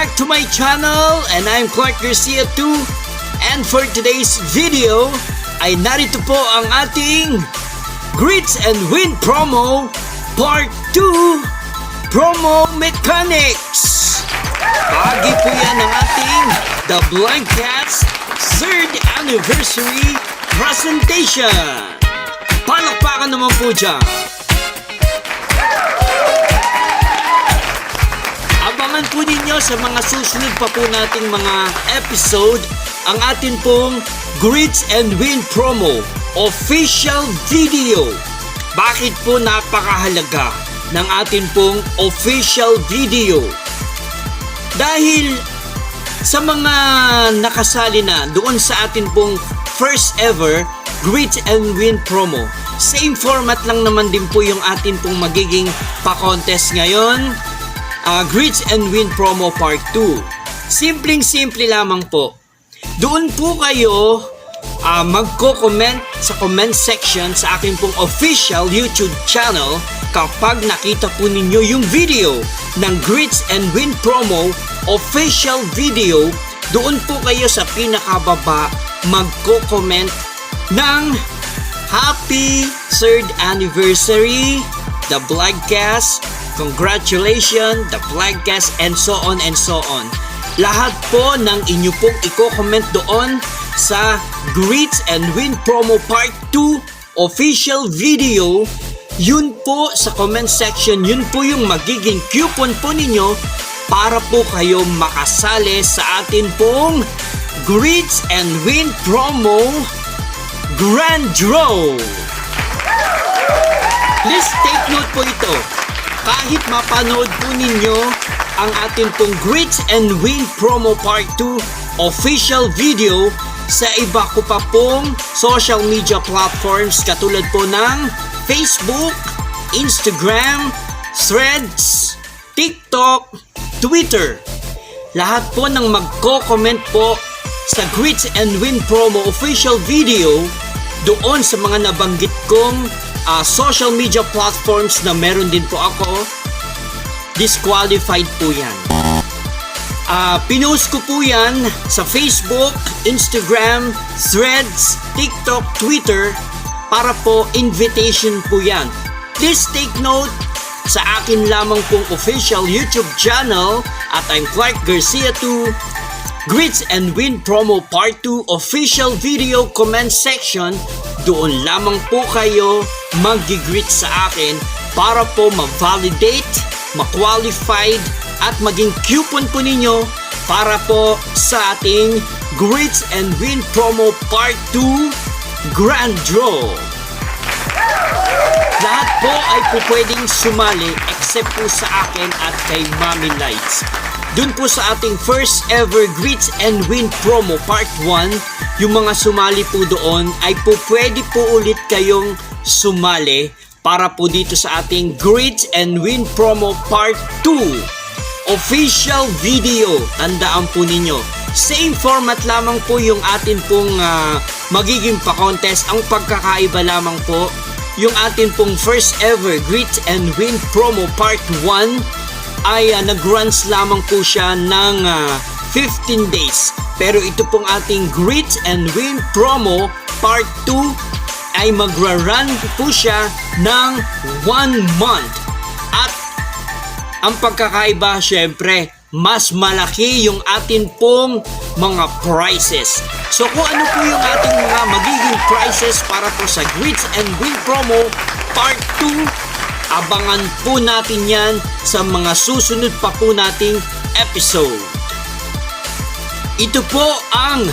back to my channel, and I'm Clark Garcia 2. And for today's video ay narito po ang ating Greets and Win Promo Part 2 Promo Mechanics. Bahagi po yan ng ating The Blind Cats 3rd Anniversary Presentation. Palakpakan naman po dyan. Abangan po ninyo sa mga susunod pa po nating mga episode ang atin pong Greets and Win Promo official video. Bakit po napakahalaga ng atin pong official video? Dahil sa mga nakasali na doon sa atin pong first ever Greets and Win Promo, same format lang naman din po yung atin pong magiging pa-contest ngayon. Greets and Win Promo Part 2. Simpleng-simple lamang po. Doon po kayo magko-comment sa comment section sa aking pong official YouTube channel kapag nakita po ninyo yung video ng Greets and Win Promo official video. Doon po kayo sa pinakababa magko-comment ng Happy 3rd Anniversary, The Blogcast, congratulations, The Blogcast, and so on and so on. Lahat po ng inyo pong i-comment doon sa Greets and Win Promo Part 2 official video, yun po sa comment section, yun po yung magiging coupon po ninyo para po kayo makasali sa atin pong Greets and Win Promo Grand Draw. Please take note po ito. Kahit mapanood po ninyo ang ating pong Greets and Win Promo Part 2 official video sa iba ko pa pong social media platforms katulad po ng Facebook, Instagram, Threads, TikTok, Twitter. Lahat po ng magko-comment po sa Greets and Win Promo official video doon sa mga nabanggit kong social media platforms na meron din po ako, disqualified po yan. Pinost ko po yan sa Facebook, Instagram, Threads, TikTok, Twitter para po invitation po yan. Please take note sa akin lamang pong official YouTube channel at I'm Clark Garcia 2. Greets and Win Promo Part 2 official video comment section, doon lamang po kayo mag-greet sa akin para po ma-validate, ma-qualified at maging coupon po ninyo para po sa ating Greets and Win Promo Part 2 Grand Draw. Lahat po ay po pwedeng sumali except po sa akin at kay Mami Lights. Doon po sa ating first ever Greets and Win Promo Part 1, yung mga sumali po doon ay po pwede po ulit kayong sumali para po dito sa ating Greets and Win Promo Part 2 official video. Tandaan po ninyo, same format lamang po yung atin pong magiging pa-contest. Ang pagkakaiba lamang po, yung atin pong first ever Greets and Win Promo Part 1 ay nag-runs lamang po siya ng 15 days. Pero ito pong ating Greets and Win Promo Part 2 ay magra-run po siya ng 1 month. At ang pagkakaiba, syempre, mas malaki yung atin pong mga prizes. So kung ano po yung ating mga magiging prizes para po sa Greets and Win Promo Part 2, abangan po natin yan sa mga susunod pa po nating episode. Ito po ang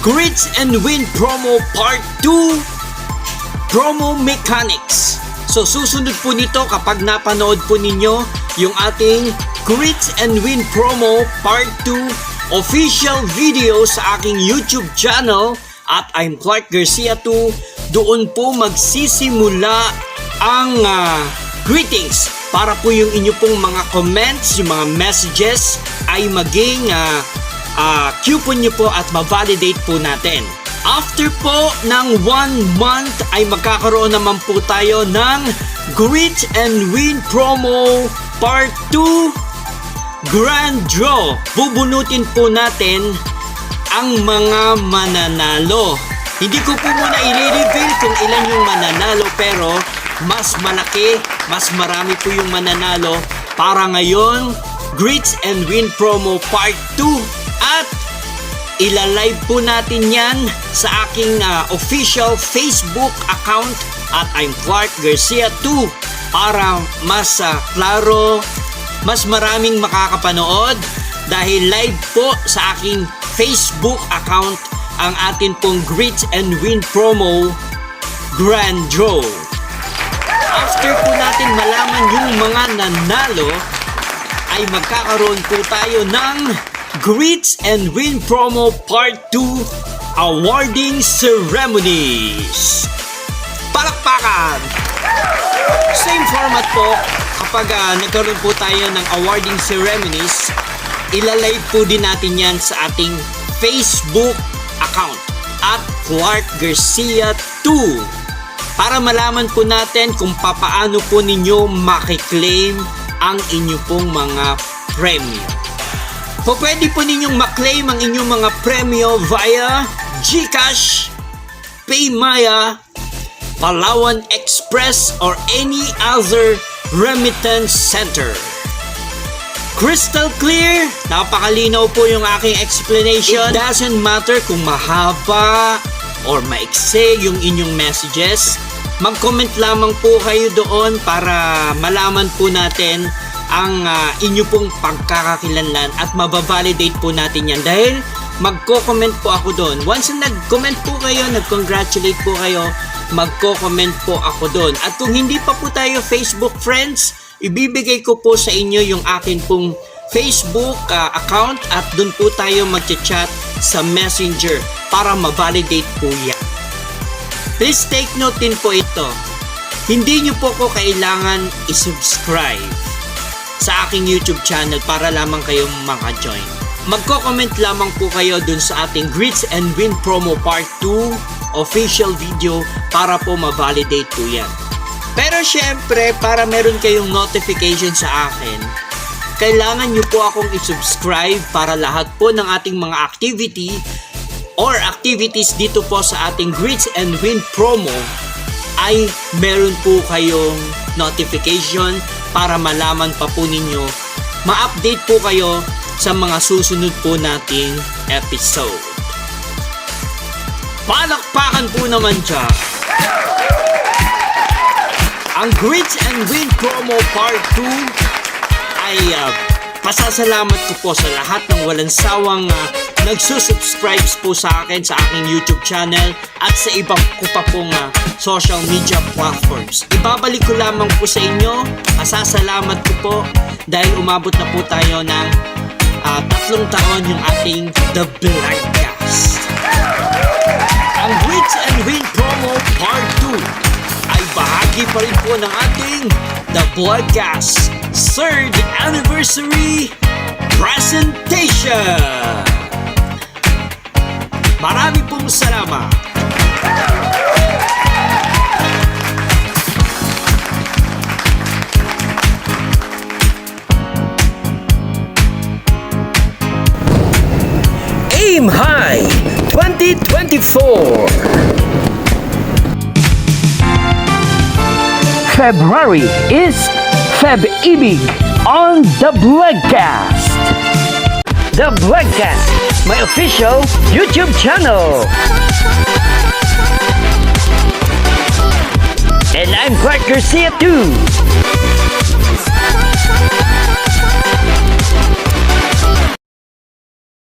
Greets and Win Promo Part 2 Promo Mechanics. So susunod po nito kapag napanood po ninyo yung ating Greets and Win Promo Part 2 official video sa aking YouTube channel at I'm Clark Garcia 2. Doon po magsisimula ang greetings para po yung inyo pong mga comments, yung mga messages ay maging coupon nyo po at ma-validate po natin. After po ng 1 month ay magkakaroon naman po tayo ng Greets and Win Promo Part 2 grand draw. Bubunutin po natin ang mga mananalo. Hindi ko po muna i-reveal kung ilan yung mananalo, pero mas malaki, mas marami po yung mananalo para ngayon Greets and Win Promo Part 2, at ilalive po natin yan sa aking official Facebook account at I'm Clark Garcia 2 para mas klaro, mas maraming makakapanood dahil live po sa aking Facebook account ang atin pong Greets and Win Promo Grand Draw. After po natin malaman yung mga nanalo, ay magkakaroon po tayo ng Greets and Win Promo Part 2 Awarding Ceremonies. Palakpakan! Same format po, kapag nagkaroon po tayo ng awarding ceremonies, ilalive po din natin yan sa ating Facebook account at Clark Garcia 2 para malaman po natin kung papaano po ninyo makiklaim ang inyo pong mga premyo. Po pwede po ninyong maklaim ang inyong mga premyo via GCash, PayMaya, Palawan Express, or any other remittance center. Crystal clear, napakalinaw po yung aking explanation. It doesn't matter kung mahaba or maikse yung inyong messages. Mag-comment lamang po kayo doon para malaman po natin ang inyo pong pagkakakilanlan at mababalidate po natin yan dahil magko-comment po ako doon. Once na nag-comment po kayo, nag-congratulate po kayo, magko-comment po ako doon. At kung hindi pa po tayo Facebook friends, ibibigay ko po sa inyo yung akin pong Facebook account at doon po tayo mag-chat sa Messenger para ma-validate po yan. Please take note din po ito. Hindi nyo po ko kailangan i-subscribe sa aking YouTube channel para lamang kayong maka-join. Magko-comment lamang po kayo dun sa ating Greets and Win Promo Part 2 official video para po ma-validate po yan. Pero syempre, para meron kayong notification sa akin, kailangan nyo po akong i-subscribe para lahat po ng ating mga activity or activities dito po sa ating Greets and Win Promo ay meron po kayong notification para malaman pa po ninyo, ma-update po kayo sa mga susunod po nating episode. Palakpakan po naman siya! Ang Greets and Win Promo Part 2 ay pasasalamat ko po sa lahat ng walang sawang nagsusubscribes po sa akin sa aking YouTube channel at sa ibang ko pa pong social media platforms. Ibabalik ko lamang po sa inyo, pasasalamat ko po dahil umabot na po tayo ng 3 taon yung ating The Vlogcast. Ang Greets and Win Promo Part 2 ay bahagi pa rin po ng ating The Vlogcast 3rd Anniversary Presentation. Marami pong salamat. Aim High 2024. February is Feb-Ibig on The Vlogcast. The Vlogcast, my official YouTube channel. And I'm Clark Garcia 2.